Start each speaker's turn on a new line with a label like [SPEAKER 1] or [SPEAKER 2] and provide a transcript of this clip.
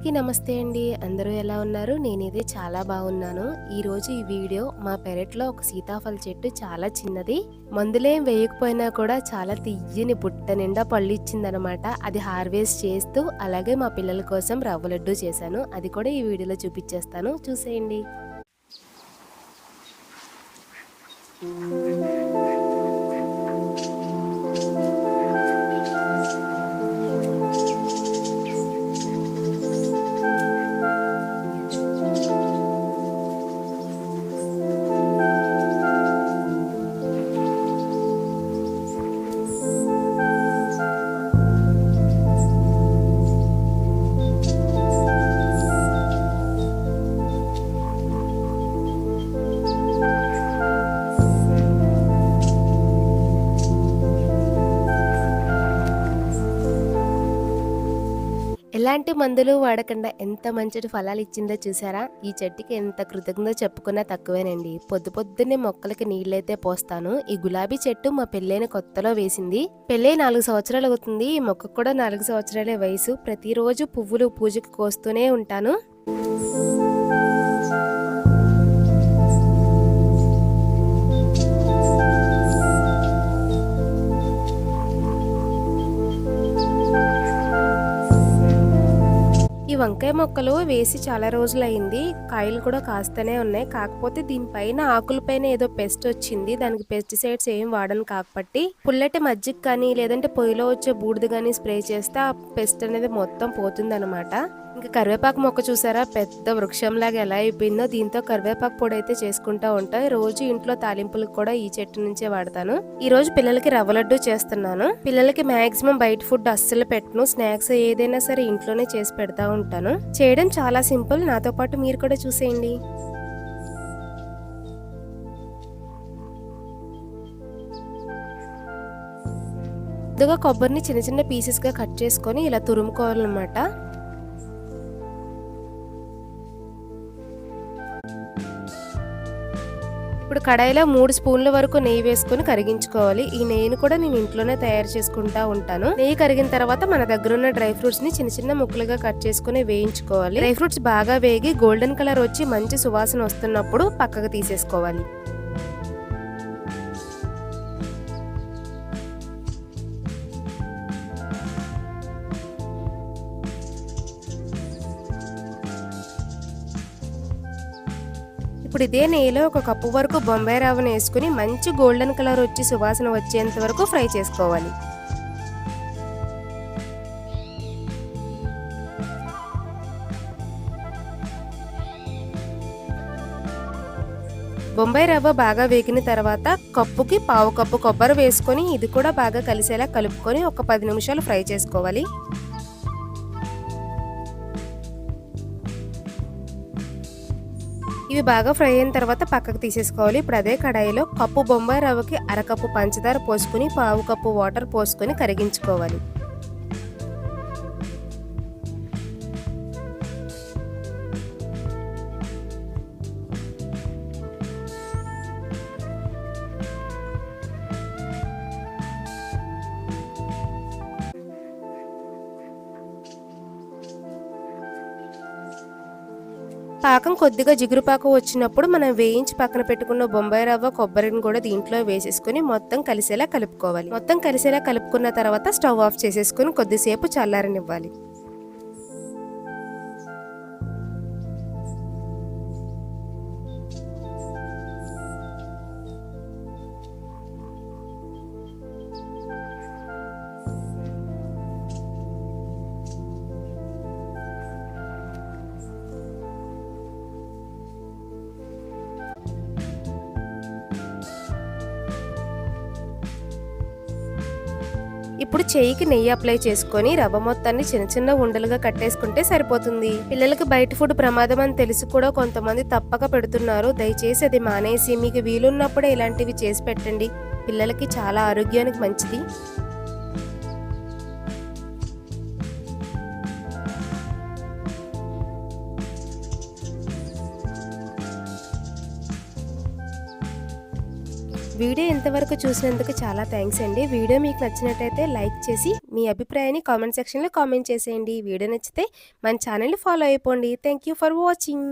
[SPEAKER 1] అందరికీ నమస్తే అండి. అందరూ ఎలా ఉన్నారు? నేనైతే చాలా బాగున్నాను. ఈరోజు ఈ వీడియో మా పెరట్లో ఒక సీతాఫల చెట్టు చాలా చిన్నది. మందులేం వేయకపోయినా కూడా చాలా తియ్యని బుట్ట నిండా పళ్ళు ఇచ్చిందనమాట. అది హార్వెస్ట్ చేస్తూ అలాగే మా పిల్లల కోసం రవ్వ లడ్డు చేశాను. అది కూడా ఈ వీడియోలో చూపించేస్తాను, చూసేయండి. ఎలాంటి మందులు వాడకుండా ఎంత మంచి ఫలాలు ఇచ్చిందో చూసారా? ఈ చెట్టుకి ఎంత కృతజ్ఞత చెప్పుకున్నా తక్కువేనండి. పొద్దున్నే మొక్కలకి నీళ్ళైతే పోస్తాను. ఈ గులాబీ చెట్టు మా పెళ్ళైన కొత్తలో వేసింది. పెళ్ళై 4 సంవత్సరాలు అవుతుంది. ఈ మొక్కకు కూడా 4 సంవత్సరాలే వయసు. ప్రతిరోజు పువ్వులు పూజకి కోస్తూనే ఉంటాను. ఈ వంకాయ మొక్కలు వేసి చాలా రోజులైంది. కాయలు కూడా కాస్తూనే ఉన్నాయి. కాకపోతే దీనిపైన ఆకులపైన ఏదో పెస్ట్ వచ్చింది. దానికి పెస్టిసైడ్స్ ఏం వాడను కాబట్టి పుల్లటి మజ్జిగ కానీ లేదంటే పొయ్యిలో వచ్చే బూడిద కానీ స్ప్రే చేస్తే ఆ పెస్ట్ అనేది మొత్తం పోతుంది అనమాట. ఇంకా కరివేపాకు మొక్క చూసారా? పెద్ద వృక్షంలాగా ఎలా అయిపోయిందో. దీంతో కరివేపాకు పొడి అయితే చేసుకుంటా ఉంటాయి. రోజు ఇంట్లో తాలింపులకు కూడా ఈ చెట్టు నుంచే వాడతాను. ఈ రోజు పిల్లలకి రవ్వ లడ్డు చేస్తున్నాను. పిల్లలకి మాక్సిమం బయట ఫుడ్ అస్సలు పెట్టను. స్నాక్స్ ఏదైనా సరే ఇంట్లోనే చేసి పెడతా ఉంటాను. చేయడం చాలా సింపుల్. నాతో పాటు మీరు కూడా చూసేయండి. ముందుగా కొబ్బరిని చిన్న చిన్న పీసెస్ గా కట్ చేసుకొని ఇలా తురుముకోవాలన్నమాట. ఇప్పుడు కడాయిలో 3 స్పూన్ల వరకు నెయ్యి వేసుకుని కరిగించుకోవాలి. ఈ నెయ్యిని కూడా నేను ఇంట్లోనే తయారు చేసుకుంటా ఉంటాను. నెయ్యి కరిగిన తర్వాత మన దగ్గర ఉన్న డ్రై ఫ్రూట్స్ ని చిన్న చిన్న ముక్కలుగా కట్ చేసుకుని వేయించుకోవాలి. డ్రై ఫ్రూట్స్ బాగా వేగి గోల్డెన్ కలర్ వచ్చి మంచి సువాసన వస్తున్నప్పుడు పక్కకు తీసేసుకోవాలి. ఇప్పుడు ఇదే నెయ్యిలో 1 కప్పు వరకు బొంబాయి రవ్వను వేసుకుని మంచి గోల్డెన్ కలర్ వచ్చి సువాసన వచ్చేంత వరకు ఫ్రై చేసుకోవాలి. బొంబాయి రవ్వ బాగా వేగిన తర్వాత కప్పుకి 1/2 కప్పు కొబ్బరి వేసుకొని ఇది కూడా బాగా కలిసేలా కలుపుకొని ఒక 10 నిమిషాలు ఫ్రై చేసుకోవాలి. ఇవి బాగా ఫ్రై అయిన తర్వాత పక్కకు తీసేసుకోవాలి. ఇప్పుడు అదే కడాయిలో కప్పు బొంబాయి రవ్వకి 1/2 కప్పు పంచదార పోసుకుని 1/2 కప్పు వాటర్ పోసుకొని కరిగించుకోవాలి. పాకం కొద్దిగా జిగురుపాకు వచ్చినప్పుడు మనం వేయించి పక్కన పెట్టుకున్న బొంబాయి రవ్వ కొబ్బరిని కూడా దీంట్లో వేసేసుకుని మొత్తం కలిసేలా కలుపుకోవాలి. మొత్తం కలిసేలా కలుపుకున్న తర్వాత స్టవ్ ఆఫ్ చేసేసుకుని కొద్దిసేపు చల్లారనివ్వాలి. ఇప్పుడు చేయికి నెయ్యి అప్లై చేసుకొని రవ్వ మొత్తాన్ని చిన్న చిన్న ఉండలుగా కట్టేసుకుంటే సరిపోతుంది. పిల్లలకి బయట ఫుడ్ ప్రమాదం అని తెలిసి కూడా కొంతమంది తప్పక పెడుతున్నారు. దయచేసి అది మానేసి మీకు వీలున్నప్పుడే ఇలాంటివి చేసి పెట్టండి. పిల్లలకి చాలా ఆరోగ్యానికి మంచిది. వీడియో ఇంతవరకు చూసినందుకు చాలా థ్యాంక్స్ అండి. వీడియో మీకు నచ్చినట్టయితే లైక్ చేసి మీ అభిప్రాయాన్ని కామెంట్ సెక్షన్‌లో కామెంట్ చేసేయండి. వీడియో నచ్చితే మన ఛానల్‌ని ఫాలో అయిపోండి. Thank you for watching.